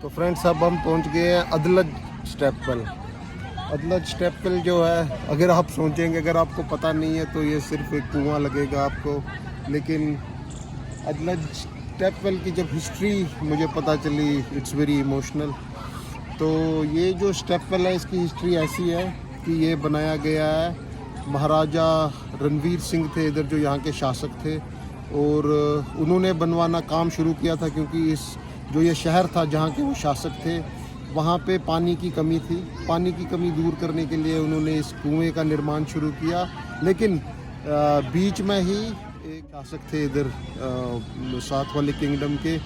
तो फ्रेंड्स अब हम पहुंच गए हैं अदलज स्टेपवेल। अदलज स्टेपवेल जो है, अगर आप सोचेंगे, अगर आपको पता नहीं है तो ये सिर्फ एक कुआं लगेगा आपको, लेकिन अदलज स्टेपवेल की जब हिस्ट्री मुझे पता चली, इट्स वेरी इमोशनल। तो ये जो स्टेपवेल है, इसकी हिस्ट्री ऐसी है कि ये बनाया गया है, महाराजा रणवीर सिंह थे इधर जो यहाँ के शासक थे, और उन्होंने बनवाना काम शुरू किया था क्योंकि इस जो ये शहर था जहाँ के वो शासक थे, वहाँ पे पानी की कमी थी। पानी की कमी दूर करने के लिए उन्होंने इस कुएं का निर्माण शुरू किया। लेकिन बीच में ही एक शासक थे इधर साथ वाले किंगडम के,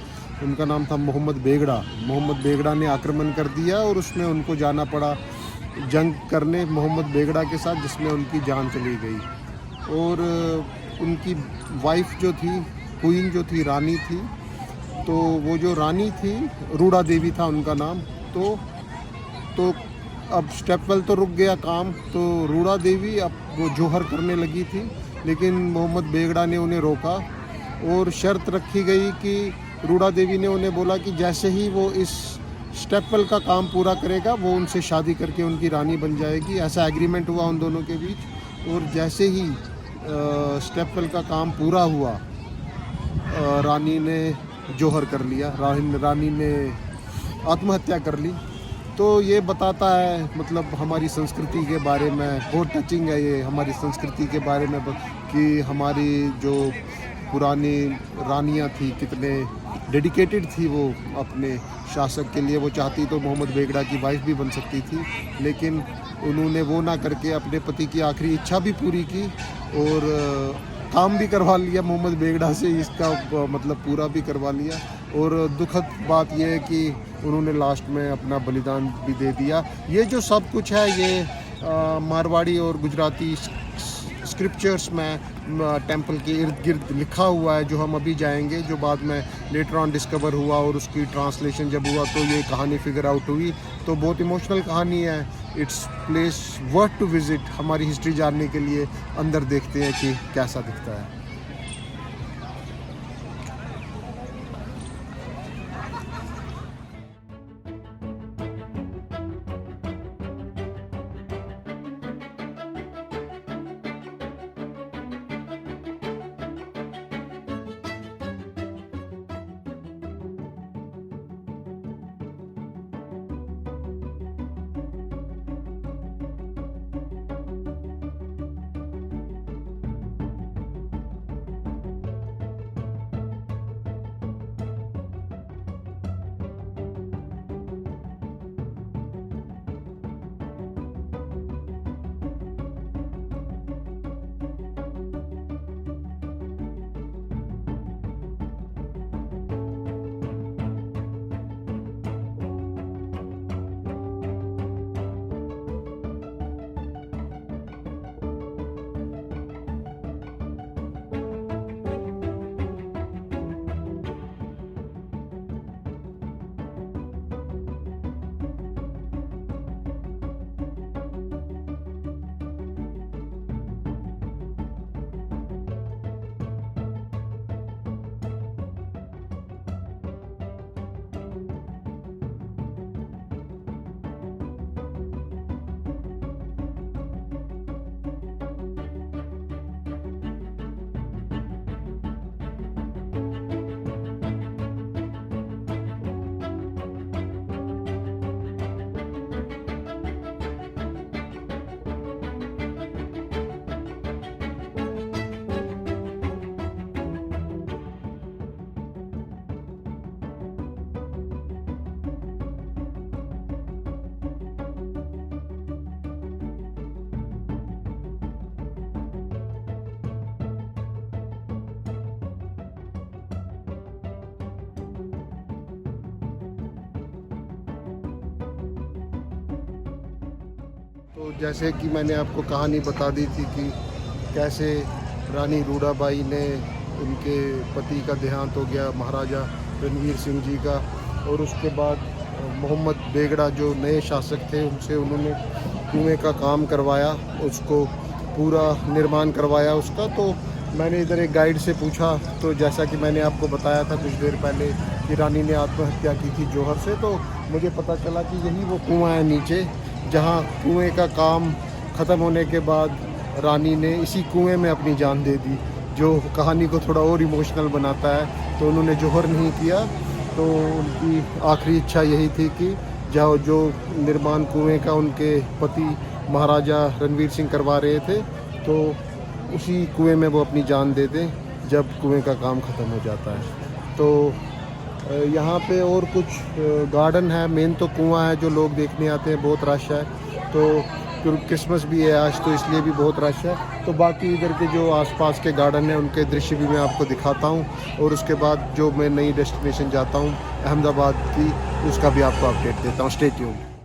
उनका नाम था मोहम्मद बेगड़ा। मोहम्मद बेगड़ा ने आक्रमण कर दिया और उसमें उनको जाना पड़ा जंग करने मोहम्मद बेगड़ा के साथ, जिसमें उनकी जान चली गई। और उनकी वाइफ जो थी, क्वीन जो थी, रानी थी, तो वो जो रानी थी, रूड़ा देवी था उनका नाम। तो अब स्टेपवेल तो रुक गया काम, तो रूड़ा देवी अब वो जोहर करने लगी थी, लेकिन मोहम्मद बेगड़ा ने उन्हें रोका और शर्त रखी गई कि रूड़ा देवी ने उन्हें बोला कि जैसे ही वो इस स्टेपवेल का काम पूरा करेगा वो उनसे शादी करके उनकी रानी बन जाएगी। ऐसा एग्रीमेंट हुआ उन दोनों के बीच। और जैसे ही स्टेपवेल का काम पूरा हुआ, रानी ने जोहर कर लिया, रानी ने आत्महत्या कर ली। तो ये बताता है, मतलब हमारी संस्कृति के बारे में, बहुत टचिंग है ये हमारी संस्कृति के बारे में, कि हमारी जो पुरानी रानियां थी कितने डेडिकेटेड थी वो अपने शासक के लिए। वो चाहती तो मोहम्मद बेगड़ा की वाइफ भी बन सकती थी, लेकिन उन्होंने वो ना करके अपने पति की आखिरी इच्छा भी पूरी की और काम भी करवा लिया मोहम्मद बेगड़ा से, इसका मतलब पूरा भी करवा लिया। और दुखद बात यह है कि उन्होंने लास्ट में अपना बलिदान भी दे दिया। ये जो सब कुछ है ये मारवाड़ी और गुजराती स्क्रिप्चर्स में टेंपल के इर्द गिर्द लिखा हुआ है, जो हम अभी जाएंगे, जो बाद में लेटर ऑन डिस्कवर हुआ और उसकी ट्रांसलेशन जब हुआ तो ये कहानी फिगर आउट हुई। तो बहुत इमोशनल कहानी है। It's place worth to visit. हमारी हिस्ट्री जानने के लिए अंदर देखते हैं कि कैसा दिखता है। तो जैसे कि मैंने आपको कहानी बता दी थी कि कैसे रानी रूड़ाबाई ने, उनके पति का देहांत हो गया महाराजा रणवीर सिंह जी का, और उसके बाद मोहम्मद बेगड़ा जो नए शासक थे उनसे उन्होंने कुएं का काम करवाया, उसको पूरा निर्माण करवाया उसका। तो मैंने इधर एक गाइड से पूछा, तो जैसा कि मैंने आपको बताया था कुछ देर पहले कि रानी ने आत्महत्या की थी जौहर से, तो मुझे पता चला कि यही वो कुआं है नीचे, जहाँ कुएं का काम ख़त्म होने के बाद रानी ने इसी कुएं में अपनी जान दे दी, जो कहानी को थोड़ा और इमोशनल बनाता है। तो उन्होंने जौहर नहीं किया, तो उनकी आखिरी इच्छा यही थी कि जो निर्माण कुएं का उनके पति महाराजा रणवीर सिंह करवा रहे थे, तो उसी कुएं में वो अपनी जान दे दें जब कुएं का काम ख़त्म हो जाता है। तो यहाँ पे और कुछ गार्डन है, मेन तो कुआं है जो लोग देखने आते हैं, बहुत रश है। तो क्रिसमस भी है आज, तो इसलिए भी बहुत रश है। तो बाकी इधर के जो आसपास के गार्डन हैं उनके दृश्य भी मैं आपको दिखाता हूँ, और उसके बाद जो मैं नई डेस्टिनेशन जाता हूँ अहमदाबाद की, उसका भी आपको अपडेट देता हूँ। Stay tuned.